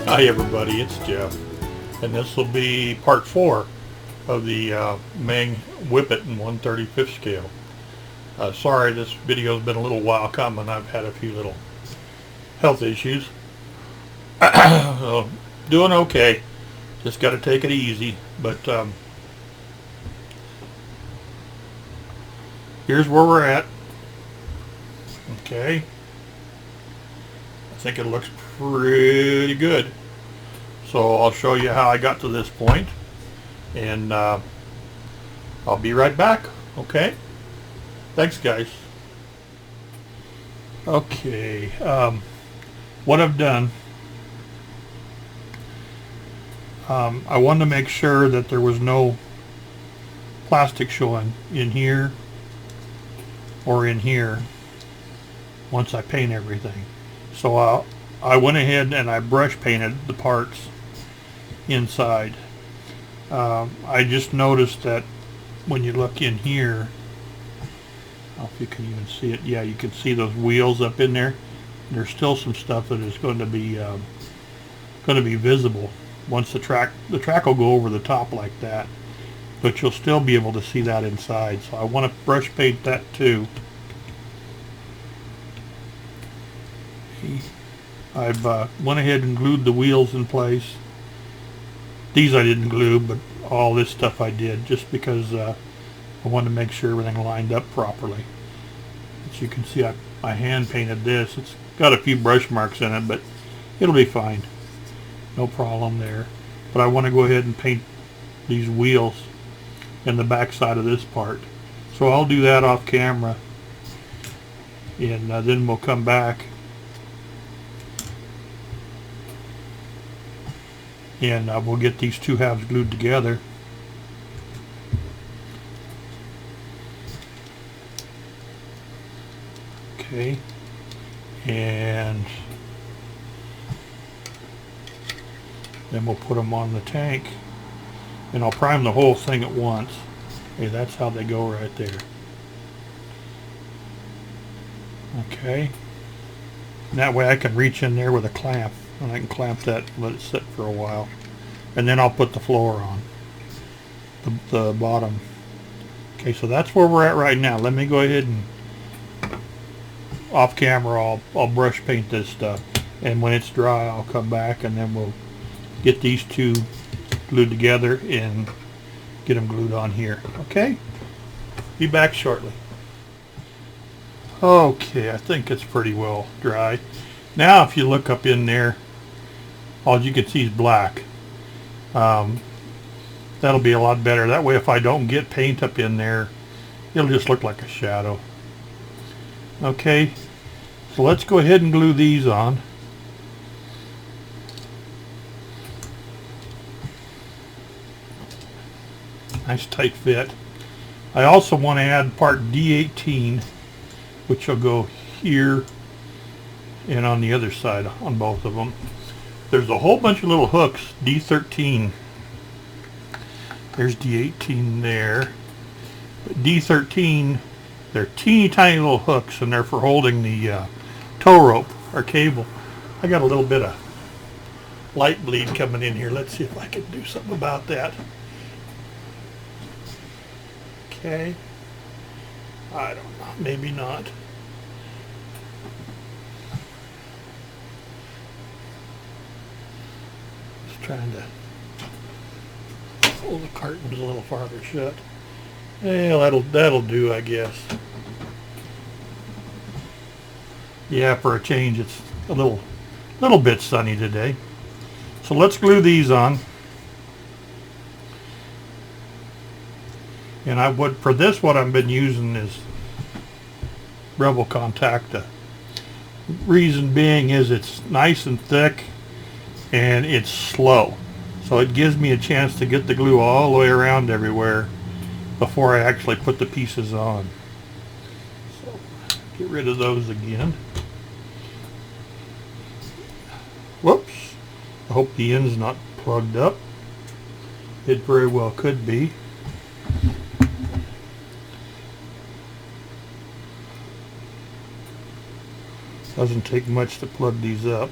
Hi everybody, it's Jeff, and this will be part 4 of the Meng Whippet in 1/35 scale. Sorry, this video's been a little while coming. I've had a few little health issues. So, doing okay, just got to take it easy, but here's where we're at. Okay, I think it looks pretty good. So I'll show you how I got to this point, and I'll be right back. Okay, thanks guys. Okay, what I've done, I wanted to make sure that there was no plastic showing in here or in here once I paint everything. So I went ahead and I brush painted the parts inside. I just noticed that when you look in here, I don't know if you can even see it. Yeah, you can see those wheels up in there. There's still some stuff that is going to be visible once the track will go over the top like that, but you'll still be able to see that inside. So I want to brush paint that too. I've went ahead and glued the wheels in place. These I didn't glue, but all this stuff I did, just because I wanted to make sure everything lined up properly. As you can see, I hand painted this. It's got a few brush marks in it, but it'll be fine. No problem there. But I want to go ahead and paint these wheels and the back side of this part. So I'll do that off camera, and then we'll come back and we'll get these two halves glued together. Okay, and then we'll put them on the tank, and I'll prime the whole thing at once. Okay, that's how they go right there. Okay, and that way I can reach in there with a clamp, and I can clamp that and let it sit for a while, and then I'll put the floor on the bottom. Okay, so that's where we're at right now. Let me go ahead and off camera I'll brush paint this stuff, and when it's dry I'll come back, and then we'll get these two glued together and get them glued on here. Okay, be back shortly. Okay, I think it's pretty well dry. Now if you look up in there, all you can see is black. That'll be a lot better. That way if I don't get paint up in there, it'll just look like a shadow. Okay, so let's go ahead and glue these on. Nice tight fit. I also want to add part D18, which will go here and on the other side on both of them. There's a whole bunch of little hooks. D13. There's D18 there. But D13, they're teeny tiny little hooks, and they're for holding the tow rope or cable. I got a little bit of light bleed coming in here. Let's see if I can do something about that. Okay. I don't know. Maybe not. Just trying to pull the curtains a little farther shut. Yeah, that'll do, I guess. Yeah, for a change, it's a little bit sunny today. So let's glue these on. And for this, what I've been using is Rebel Contacta. Reason being is it's nice and thick, and it's slow. So it gives me a chance to get the glue all the way around everywhere before I actually put the pieces on. So get rid of those again. Whoops. I hope the end's not plugged up. It very well could be. Doesn't take much to plug these up.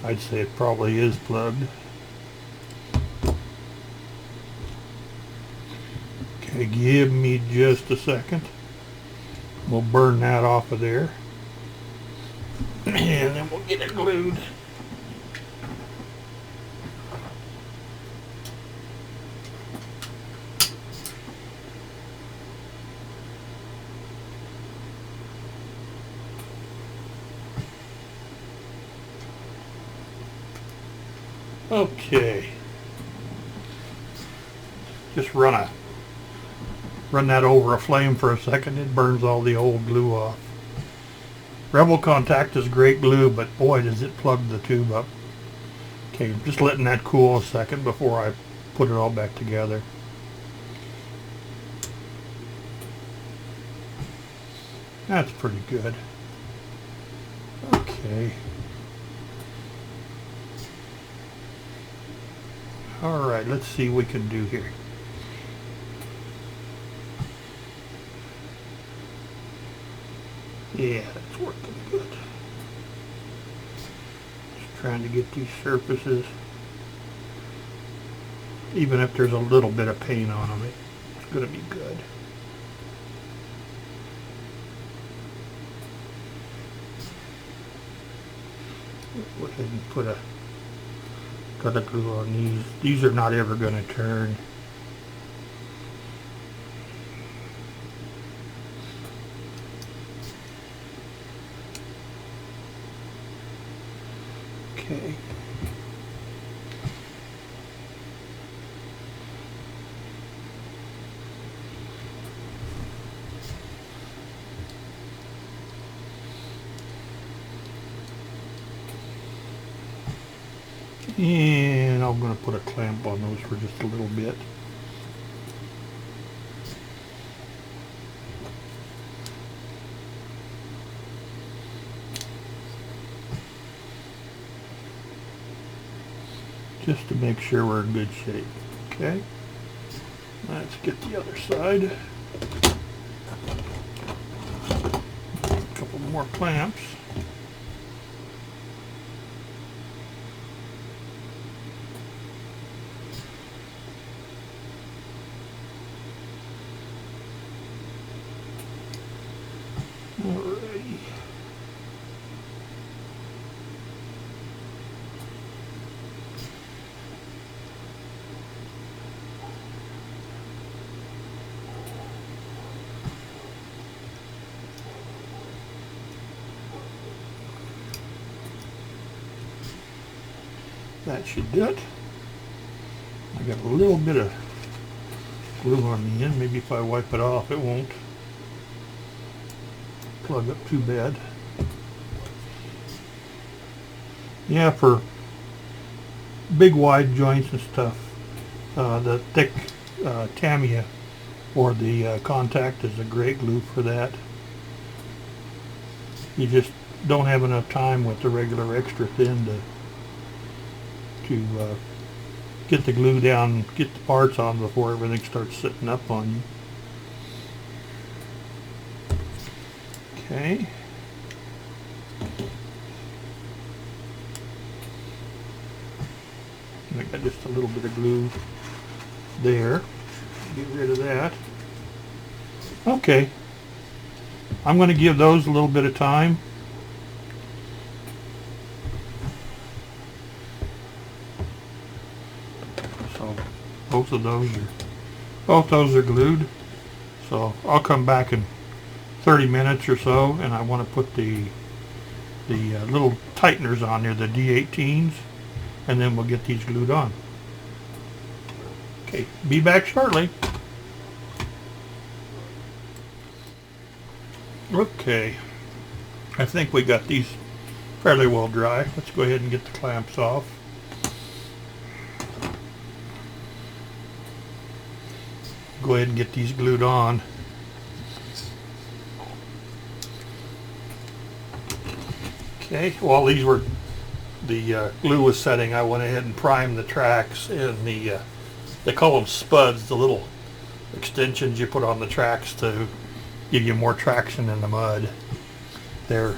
I'd say it probably is plugged. Okay, give me just a second. We'll burn that off of there. And then we'll get it glued. Okay. Just run that over a flame for a second. It burns all the old glue off. Rebel Contact is great glue, but boy does it plug the tube up. Okay, just letting that cool a second before I put it all back together. That's pretty good. Okay. Alright, let's see what we can do here. Yeah, that's working good. Just trying to get these surfaces, even if there's a little bit of paint on them, it's going to be good. Go ahead and put a glue on these. These are not ever going to turn. Okay. And I'm going to put a clamp on those for just a little bit. Just to make sure we're in good shape. Okay. Let's get the other side. A couple more clamps. Alrighty. That should do it. I got a little bit of glue on the end. Maybe if I wipe it off, it won't plug up too bad. Yeah, for big wide joints and stuff, the thick Tamiya or the Contact is a great glue for that. You just don't have enough time with the regular extra thin to get the glue down, get the parts on before everything starts sitting up on you. Okay. I got just a little bit of glue there. Get rid of that. Okay. I'm going to give those a little bit of time. So both those are glued. So I'll come back in 30 minutes or so, and I want to put the little tighteners on there, the D18s, and then we'll get these glued on. Okay, be back shortly. Okay, I think we got these fairly well dry. Let's go ahead and get the clamps off. Go ahead and get these glued on. Okay, while these were, the glue was setting, I went ahead and primed the tracks, and they call them spuds, the little extensions you put on the tracks to give you more traction in the mud. They're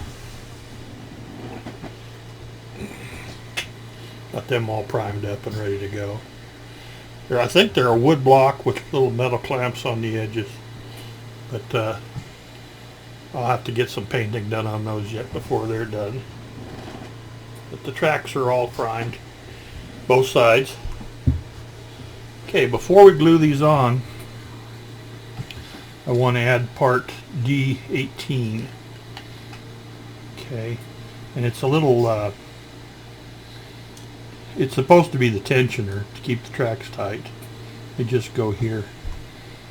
Got them all primed up and ready to go. I think they're a wood block with little metal clamps on the edges, but I'll have to get some painting done on those yet before they're done. But the tracks are all primed, both sides. Okay, before we glue these on, I want to add part D18. Okay, and it's a little, it's supposed to be the tensioner to keep the tracks tight. They just go here.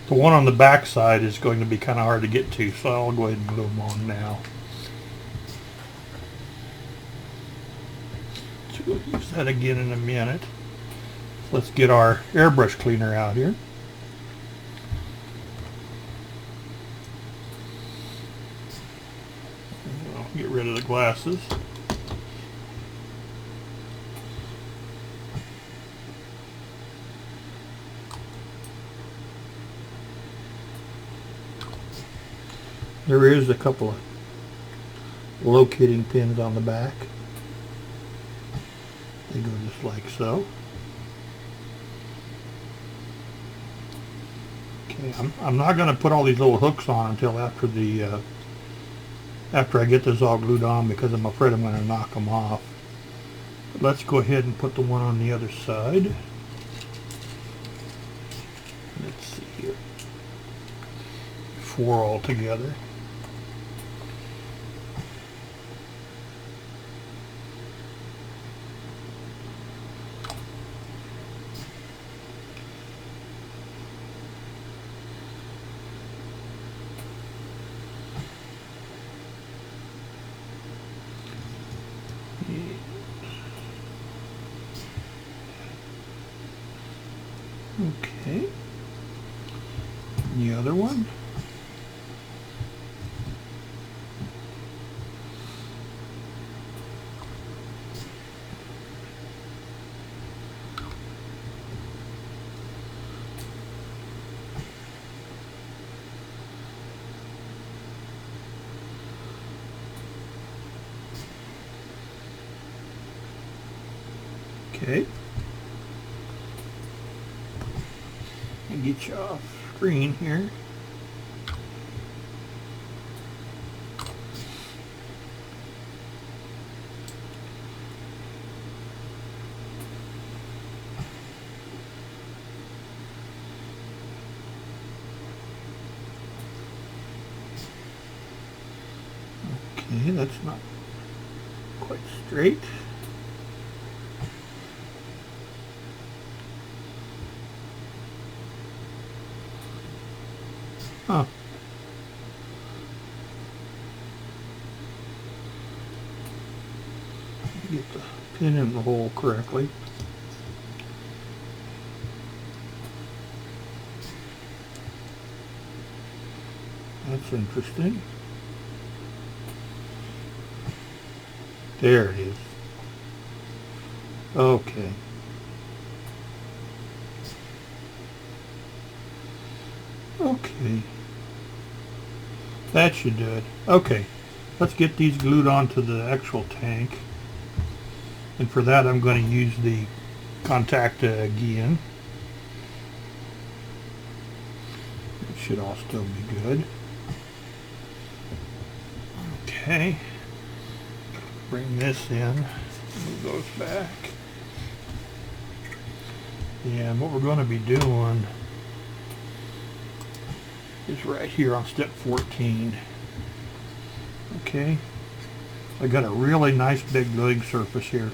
The one on the back side is going to be kind of hard to get to, so I'll go ahead and glue them on now. So we'll use that again in a minute. Let's get our airbrush cleaner out here. I'll get rid of the glasses. There is a couple of locating pins on the back. They go just like so. Okay, I'm not going to put all these little hooks on until after I get this all glued on, because I'm afraid I'm going to knock them off. But let's go ahead and put the one on the other side. Let's see here. 4 all together. Okay, the other one. Okay. Get you off screen here. Okay, that's not quite straight. Huh. Get the pin in the hole correctly. That's interesting. There it is. Okay. Okay. That should do it. Okay. Let's get these glued onto the actual tank. And for that I'm going to use the contact again. It should all still be good. Okay. Bring this in. Move those back. And what we're going to be doing is right here on step 14. Okay. I got a really nice big gluing surface here.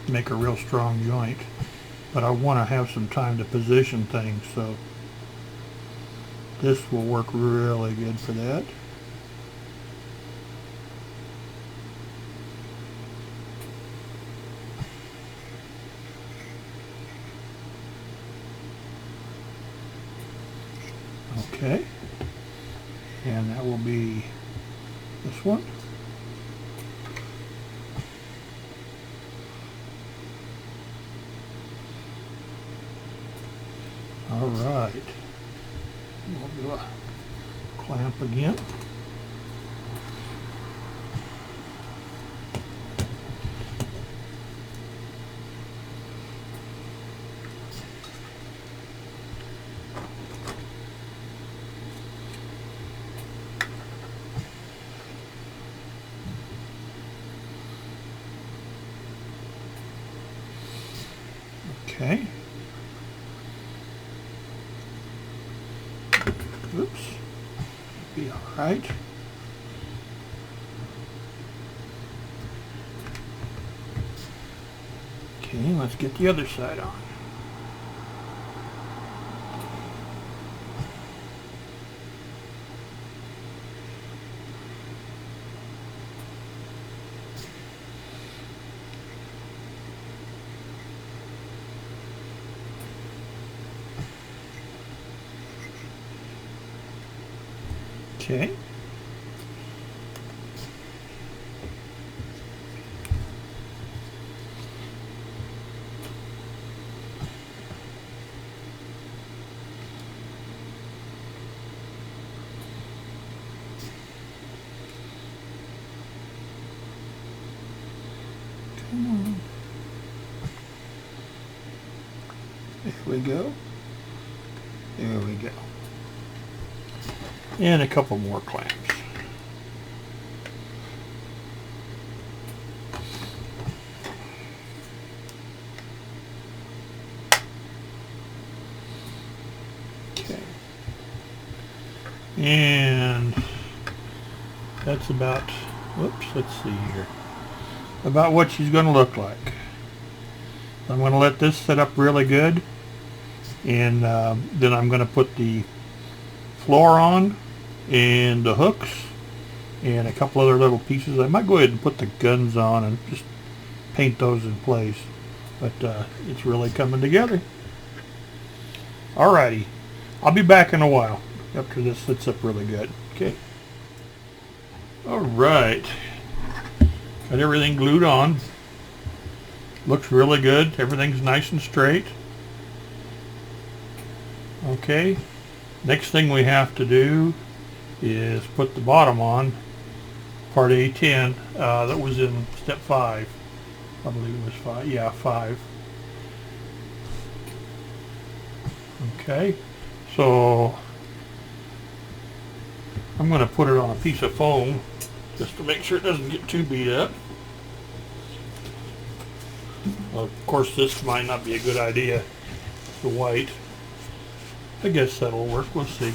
Make a real strong joint. But I want to have some time to position things, so this will work really good for that. Okay, and that will be this one. All right, we'll do a clamp again. Okay. Oops. Be all right. Okay, let's get the other side on. Okay. Come on. There we go. There we go. And a couple more clamps. Okay. And that's about, whoops, let's see here. About what she's going to look like. I'm going to let this set up really good, and then I'm going to put the floor on and the hooks and a couple other little pieces. I might go ahead and put the guns on and just paint those in place, but it's really coming together. Alrighty, I'll be back in a while after this sets up really good. Okay. Alright, got everything glued on. Looks really good. Everything's nice and straight. Okay, next thing we have to do is put the bottom on, part A10, that was in step 5. I believe it was 5. Yeah, 5. Okay, so I'm going to put it on a piece of foam just to make sure it doesn't get too beat up. Well, of course, this might not be a good idea, the white. I guess that'll work. We'll see.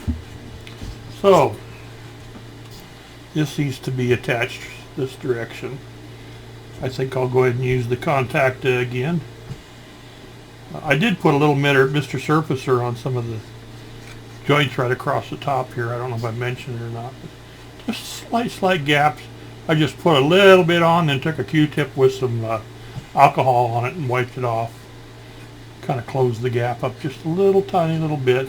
So, this needs to be attached this direction. I think I'll go ahead and use the contact again. I did put a little Mr. Surfacer on some of the joints right across the top here. I don't know if I mentioned it or not. But just slight gaps. I just put a little bit on, then took a Q-tip with some alcohol on it and wiped it off. Kind of closed the gap up just a little tiny little bit.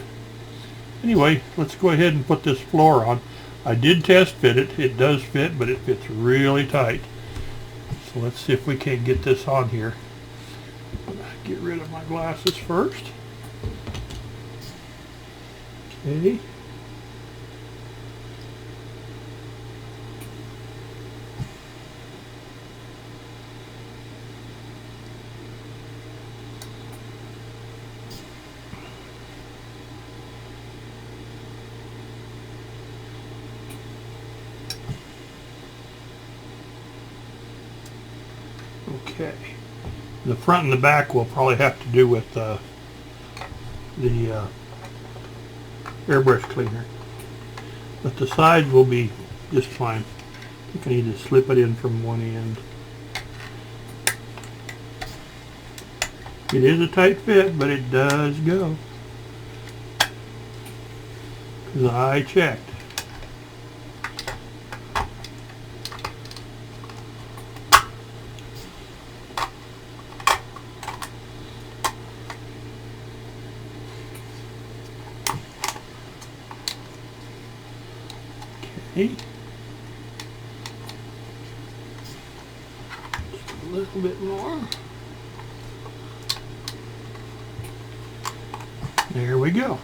Anyway, let's go ahead and put this floor on. I did test fit it. It does fit, but it fits really tight. So let's see if we can't get this on here. Get rid of my glasses first. Okay. Okay. The front and the back will probably have to do with the airbrush cleaner, but the sides will be just fine. I think I need to slip it in from one end. It is a tight fit, but it does go, because I checked. Okay. Just a little bit more. There we go.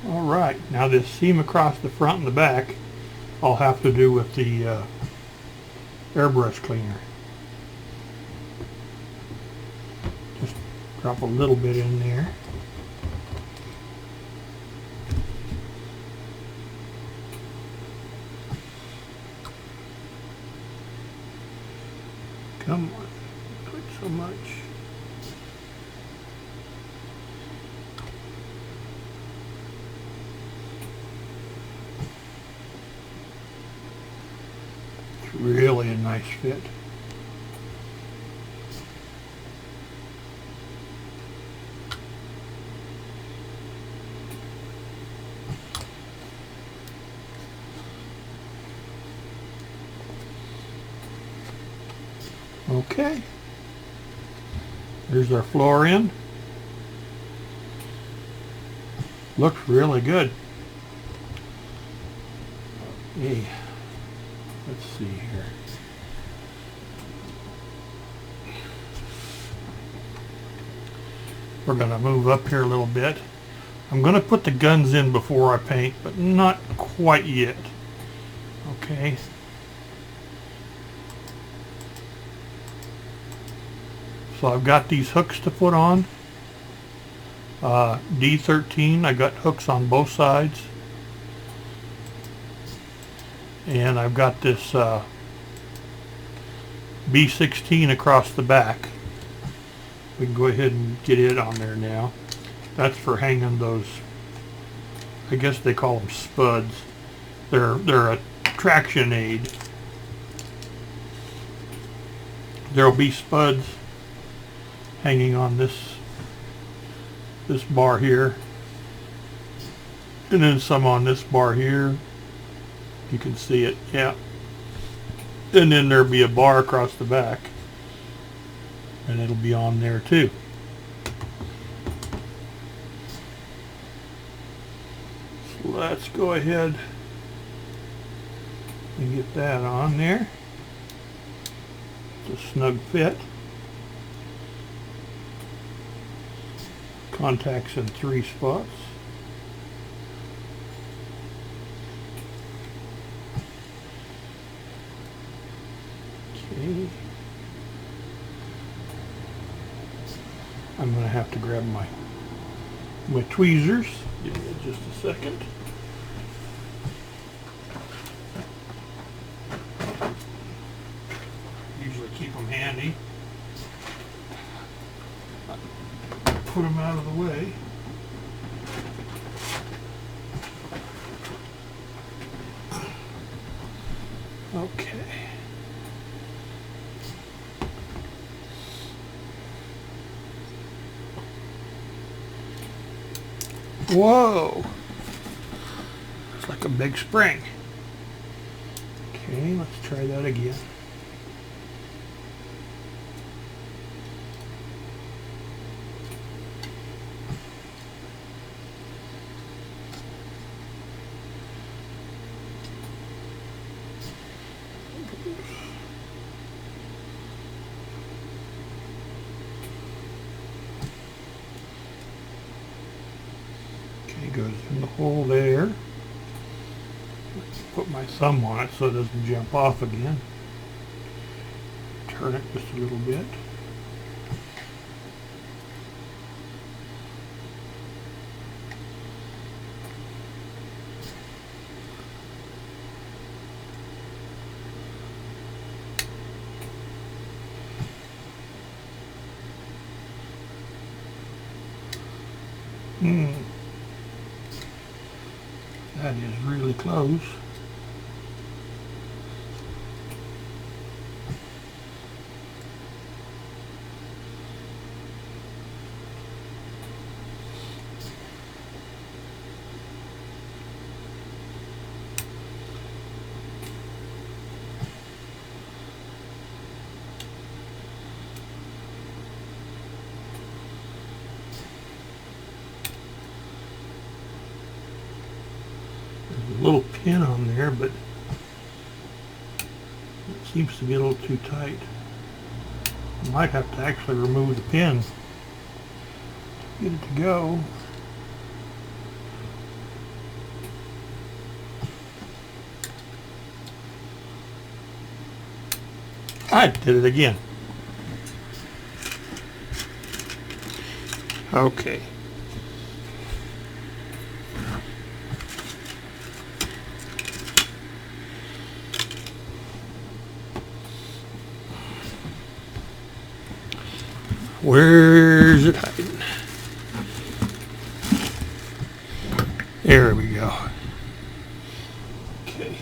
All right, now this seam across the front and the back I'll have to do with the airbrush cleaner. Just drop a little bit in there. Come on, quit so much. It's really a nice fit. Okay, there's our floor in. Looks really good. Okay, let's see here. We're going to move up here a little bit. I'm going to put the guns in before I paint, but not quite yet. Okay. So I've got these hooks to put on. D13, I got hooks on both sides. And I've got this B16 across the back. We can go ahead and get it on there now. That's for hanging those, I guess they call them spuds. They're a traction aid. There'll be spuds hanging on this bar here, and then some on this bar here. You can see it, yeah. And then there'll be a bar across the back, and it'll be on there too. So let's go ahead and get that on there. It's a snug fit. Contacts in 3 spots. Okay. I'm going to have to grab my tweezers. Give me just a second. Usually keep them handy. Put them out of the way. Okay. Whoa! It's like a big spring. Okay, let's try that again. Goes in the hole there. Let's put my thumb on it so it doesn't jump off again. Turn it just a little bit. That is really close. There's a little pin on there, but it seems to be a little too tight. I might have to actually remove the pin to get it to go. I did it again. Okay. Where's it hiding? There we go. Okay.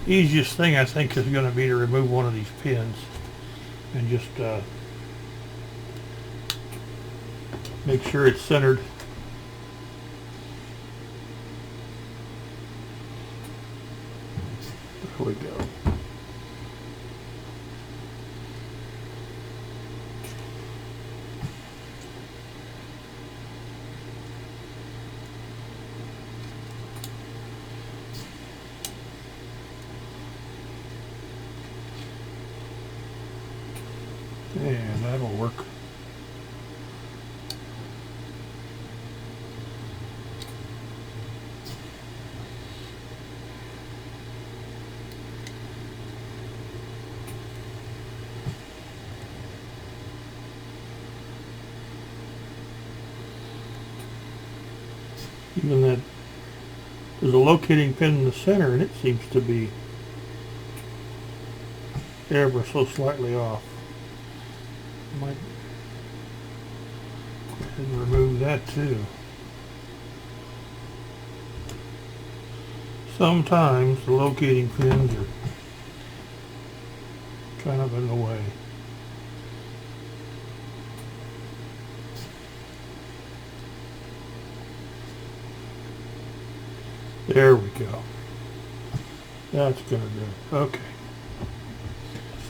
Easiest thing I think is going to be to remove one of these pins and just make sure it's centered. There we go. And that'll work. Even that, there's a locating pin in the center and it seems to be ever so slightly off. Might go ahead and remove that too. Sometimes the locating pins are kind of in the way. There we go. That's gonna do. Okay.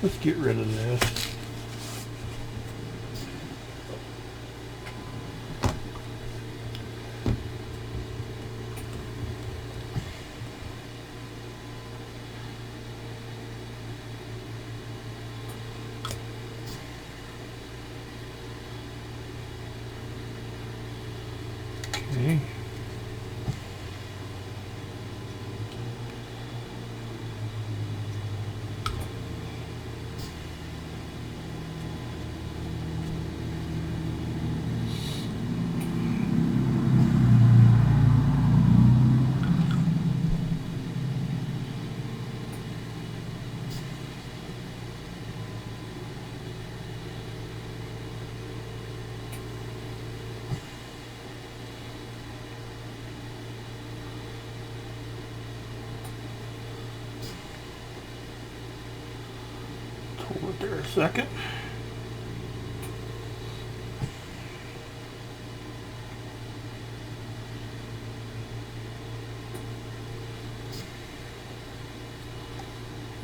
Let's get rid of this. Okay. Hold it there a second.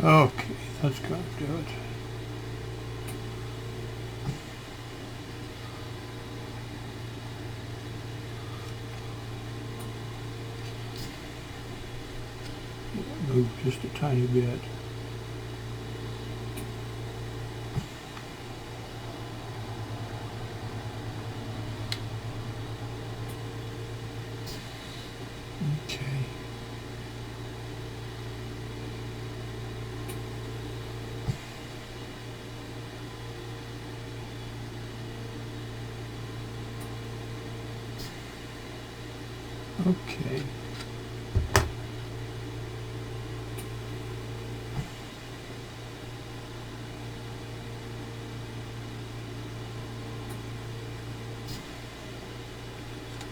Okay, that's gonna do it. Move just a tiny bit. Okay. Okay.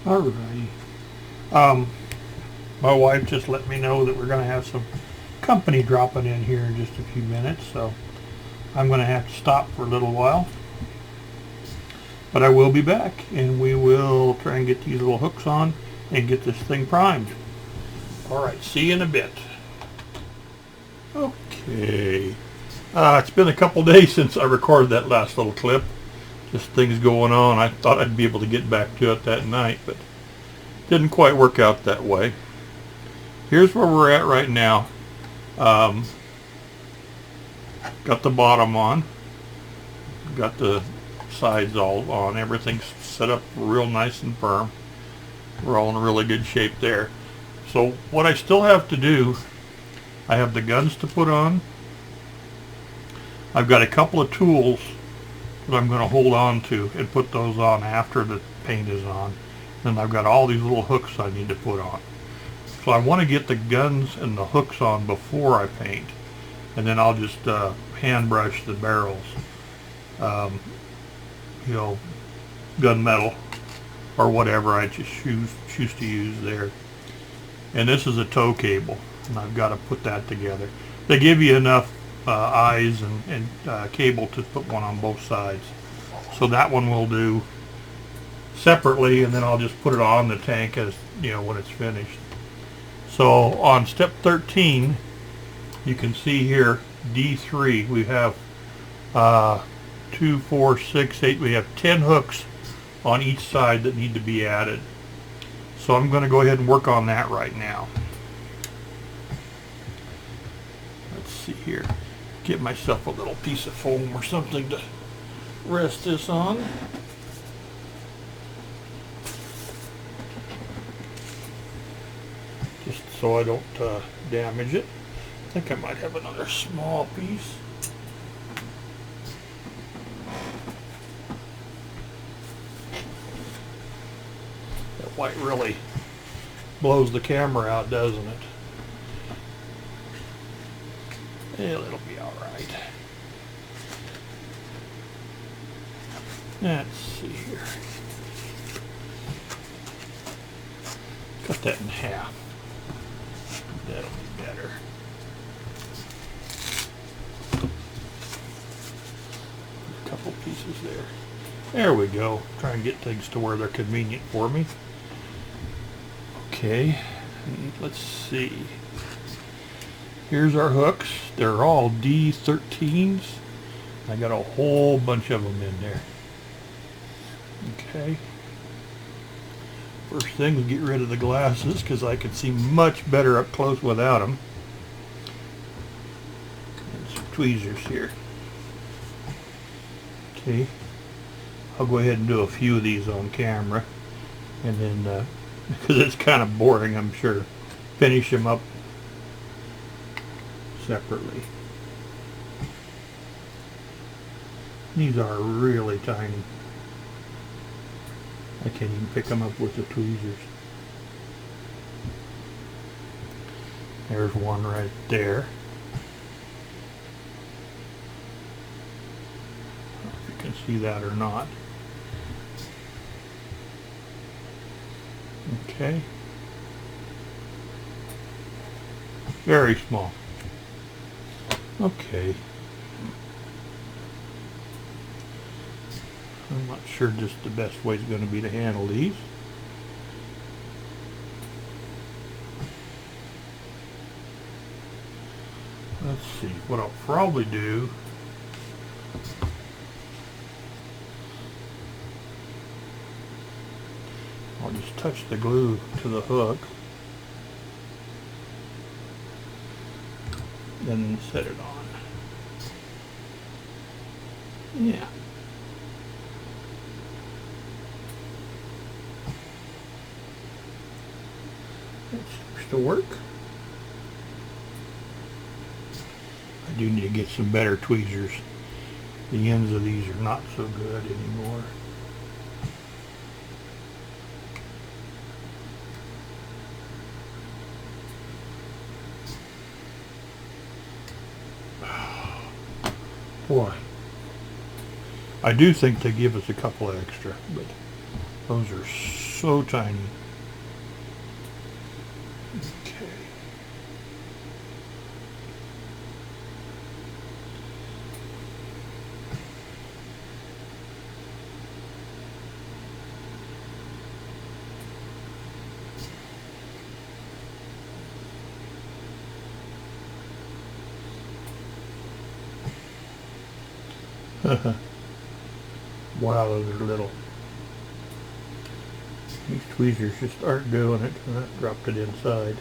Alrighty. My wife just let me know that we're going to have some company dropping in here in just a few minutes, so I'm going to have to stop for a little while. But I will be back, and we will try and get these little hooks on and get this thing primed. Alright, see you in a bit. Okay. It's been a couple days since I recorded that last little clip. Just things going on. I thought I'd be able to get back to it that night, but didn't quite work out that way. Here's where we're at right now. Got the bottom on. Got the sides all on. Everything's set up real nice and firm. We're all in really good shape there. So what I still have to do, I have the guns to put on. I've got a couple of tools that I'm going to hold on to and put those on after the paint is on. And I've got all these little hooks I need to put on. So I want to get the guns and the hooks on before I paint. And then I'll just hand brush the barrels. you know, gunmetal or whatever I just choose to use there. And this is a tow cable, and I've got to put that together. They give you enough eyes and cable to put one on both sides. So that one will do separately, and then I'll just put it on the tank as, you know, when it's finished. So on step 13, you can see here D3, we have 2, 4, 6, 8, we have 10 hooks on each side that need to be added. So I'm going to go ahead and work on that right now. Let's see here. Get myself a little piece of foam or something to rest this on. Just so I don't damage it. I think I might have another small piece. That white really blows the camera out, doesn't it? Well, it'll be all right. Let's see here. Cut that in half. That'll be better. A couple pieces there. There we go. Try and get things to where they're convenient for me. Okay, let's see. Here's our hooks. They're all D13s. I got a whole bunch of them in there. Okay. First thing is get rid of the glasses because I can see much better up close without them. And some tweezers here. Okay. I'll go ahead and do a few of these on camera. And then, because it's kind of boring, I'm sure, finish them up separately. These are really tiny. I can't even pick them up with the tweezers. There's one right there. I don't know if you can see that or not. Okay. Very small. Okay. I'm not sure just the best way is going to be to handle these. Let's see. What I'll probably do, I'll just touch the glue to the hook, then set it on. Yeah. That seems to work. I do need to get some better tweezers. The ends of these are not so good anymore. Boy, I do think they give us a couple extra, but those are so tiny. Okay. Wow, those are little. These tweezers just aren't doing it, and that dropped it inside.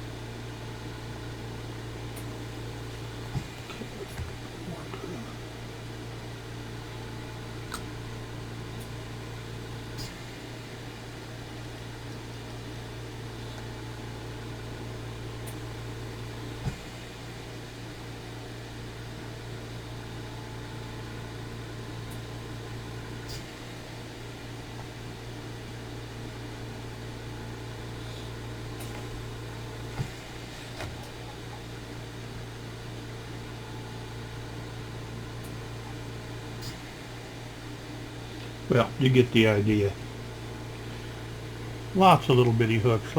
Well, you get the idea. Lots of little bitty hooks.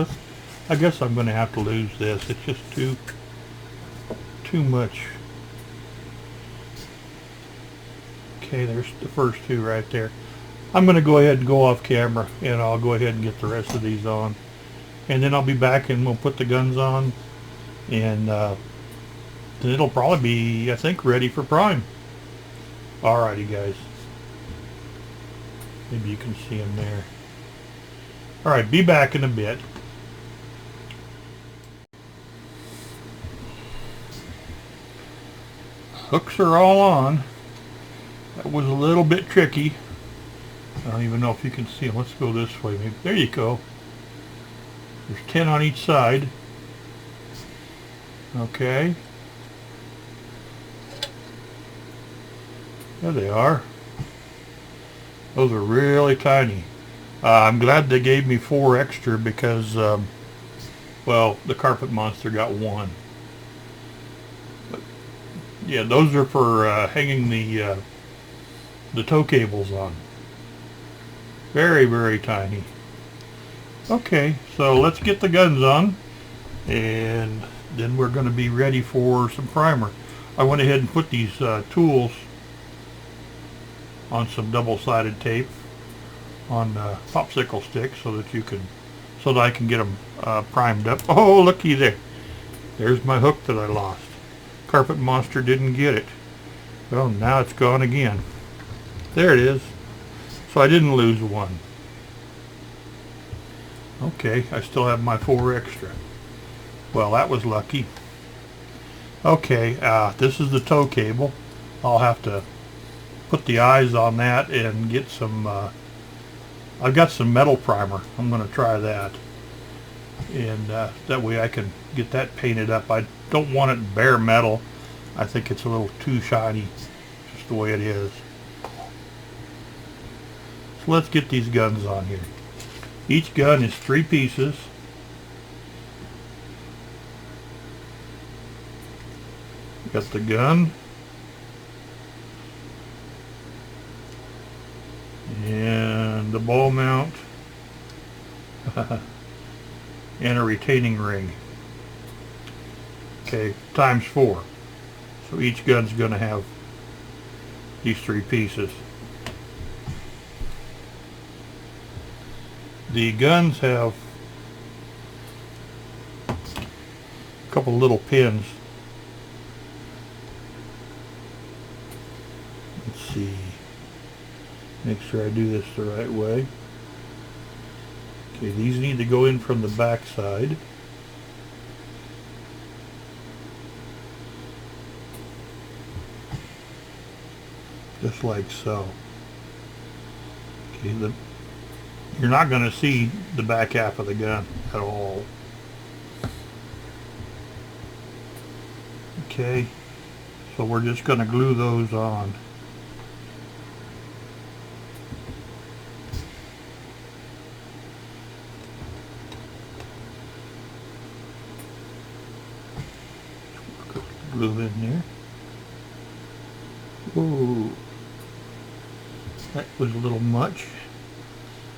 I guess I'm going to have to lose this. It's just too much. Okay, there's the first two right there. I'm going to go ahead and go off camera, and I'll go ahead and get the rest of these on. And then I'll be back and we'll put the guns on, and then it'll probably be, I think, ready for prime. Alrighty, guys. Maybe you can see them there. Alright, be back in a bit. Hooks are all on. That was a little bit tricky. I don't even know if you can see them. Let's go this way. Maybe. There you go. There's 10 on each side. Okay. There they are. Those are really tiny. I'm glad they gave me 4 extra because, well, the carpet monster got 1. But yeah, those are for hanging the tow cables on. Very, very tiny. Okay, so let's get the guns on, and then we're going to be ready for some primer. I went ahead and put these tools on some double-sided tape on popsicle sticks so that I can get them primed up. Oh, looky there. There's my hook that I lost. Carpet monster didn't get it. Well, now it's gone again. There it is. So I didn't lose one. Okay, I still have my 4 extra. Well, that was lucky. Okay, this is the tow cable. I'll have to put the eyes on that and get some, I've got some metal primer. I'm going to try that. And that way I can get that painted up. I don't want it bare metal. I think it's a little too shiny, just the way it is. So let's get these guns on here. Each gun is 3 pieces. Got the gun. And the ball mount. And a retaining ring. Okay, times 4. So each gun's going to have these 3 pieces. The guns have a couple little pins. Let's see. Make sure I do this the right way. Okay, these need to go in from the back side. Just like so. Okay, you're not going to see the back half of the gun at all. Okay, so we're just going to glue those on. Glue in there. Ooh, that was a little much.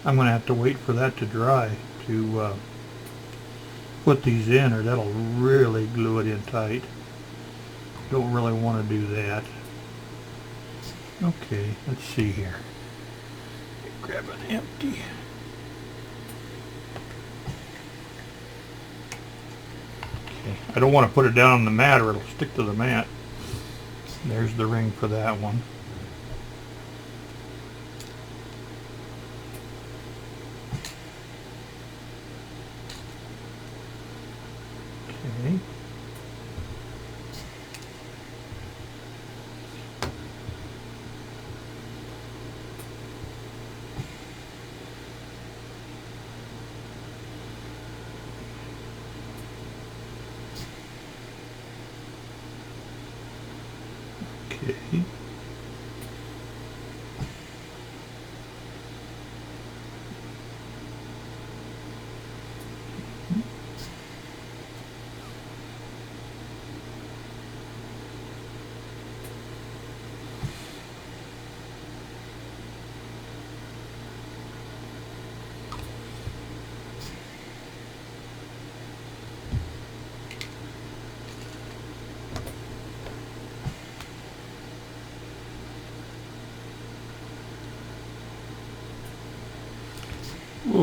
I'm going to have to wait for that to dry to put these in, or that'll really glue it in tight. Don't really want to do that. Okay, let's see here. Grab an empty. Okay, I don't want to put it down on the mat or it'll stick to the mat. There's the ring for that one. Okay. Okay.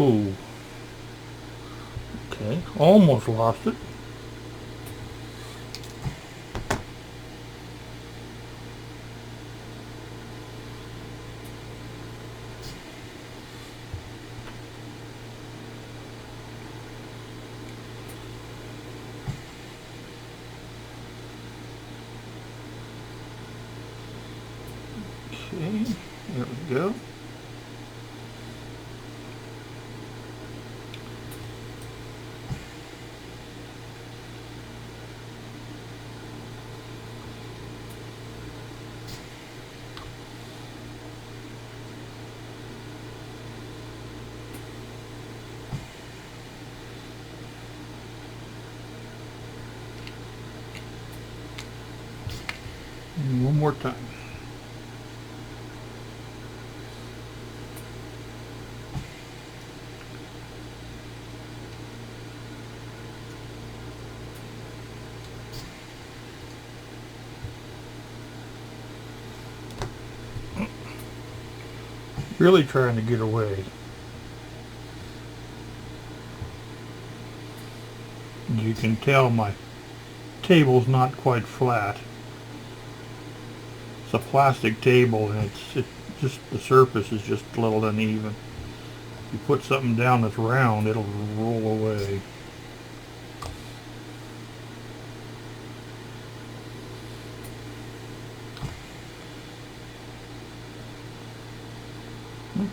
Oh, okay, almost lost it. Okay, there we go. And one more time. Really trying to get away. As you can tell, my table's not quite flat. It's a plastic table, and it just the surface is just a little uneven. If you put something down that's round, it'll roll away.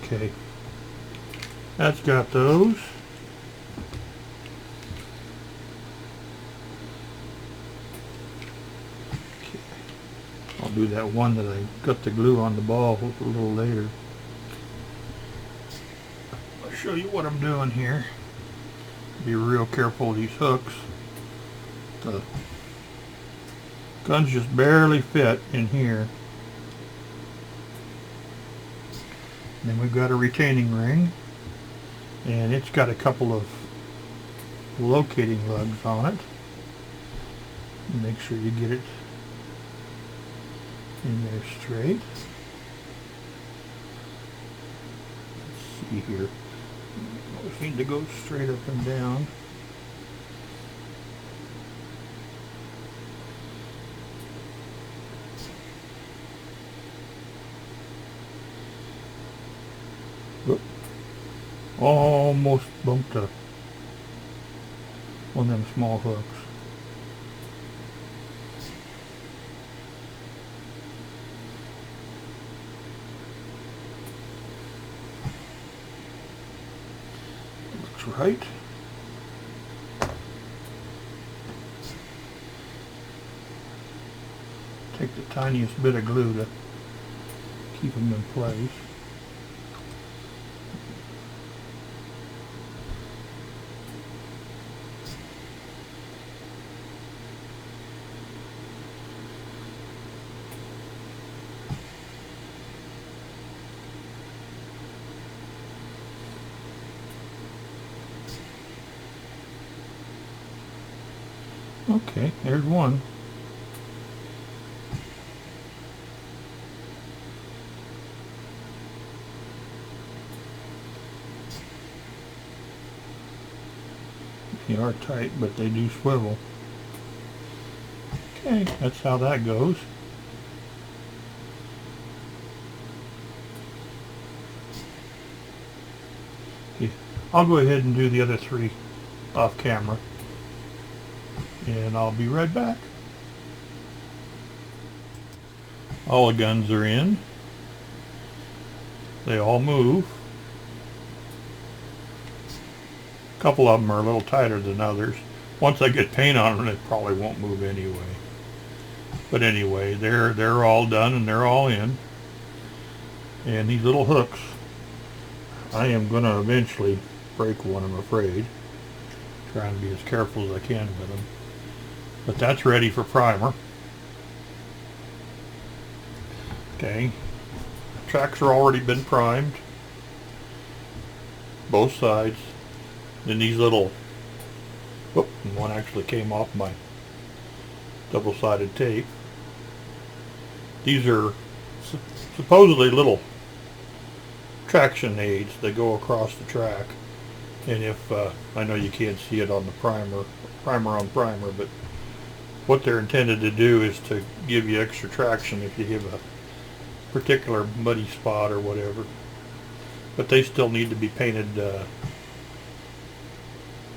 Okay, that's got those. Okay. I'll do that one that I got the glue on the ball a little later. I'll show you what I'm doing here. Be real careful of these hooks. The guns just barely fit in here. Then we've got a retaining ring, and it's got a couple of locating lugs on it. Make sure you get it in there straight. Let's see here. We need to go straight up and down. Oop. Almost bumped up one of them small hooks. Looks right. Take the tiniest bit of glue to keep them in place. Okay, there's one. They are tight, but they do swivel. Okay, that's how that goes. Okay, I'll go ahead and do the other three off camera, and I'll be right back. All the guns are in. They all move. A couple of them are a little tighter than others. Once I get paint on them, it probably won't move anyway. But anyway, they're all done and they're all in. And these little hooks, I am going to eventually break one, I'm afraid. Trying to be as careful as I can with them. But that's ready for primer. Okay, tracks are already been primed, both sides. Then these little, whoop, one actually came off my double-sided tape. These are supposedly little traction aids that go across the track. And if I know you can't see it on the primer on primer, but what they're intended to do is to give you extra traction if you have a particular muddy spot or whatever. But they still need to be painted.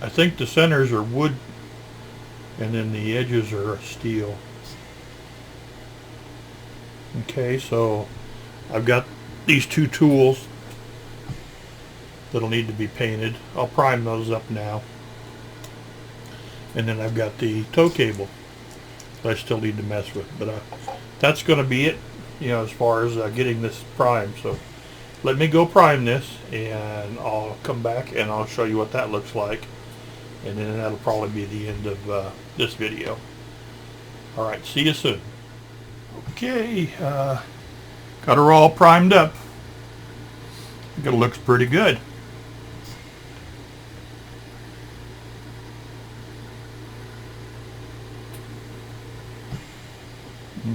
I think the centers are wood and then the edges are steel. Okay, so I've got these two tools that'll need to be painted. I'll prime those up now. And then I've got the tow cable that I still need to mess with. But that's going to be it, you know, as far as getting this primed. So let me go prime this, and I'll come back and I'll show you what that looks like. And then that'll probably be the end of this video. Alright, see you soon. Okay, got her all primed up. I think it looks pretty good.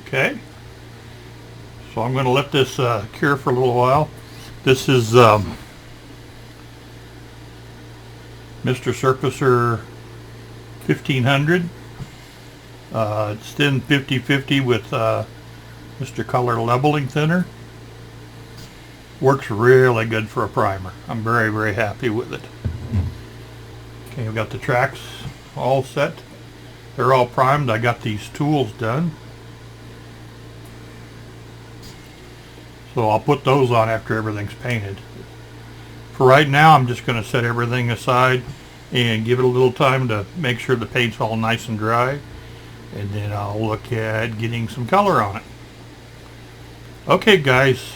Okay, so I'm going to let this cure for a little while. This is Mr. Surfacer 1500. It's thin 50-50 with Mr. Color Leveling Thinner. Works really good for a primer. I'm very, very happy with it. Okay, I've got the tracks all set. They're all primed. I got these tools done. So I'll put those on after everything's painted. For right now, I'm just going to set everything aside and give it a little time to make sure the paint's all nice and dry. And then I'll look at getting some color on it. Okay guys,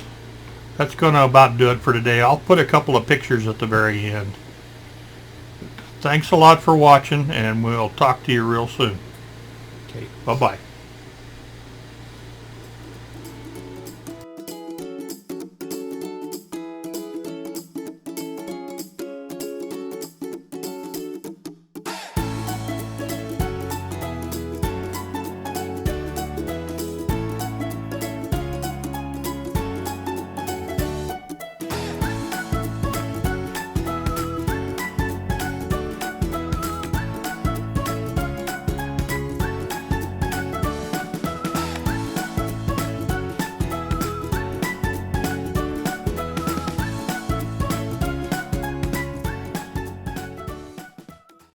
that's going to about do it for today. I'll put a couple of pictures at the very end. Thanks a lot for watching, and we'll talk to you real soon. Okay, bye-bye.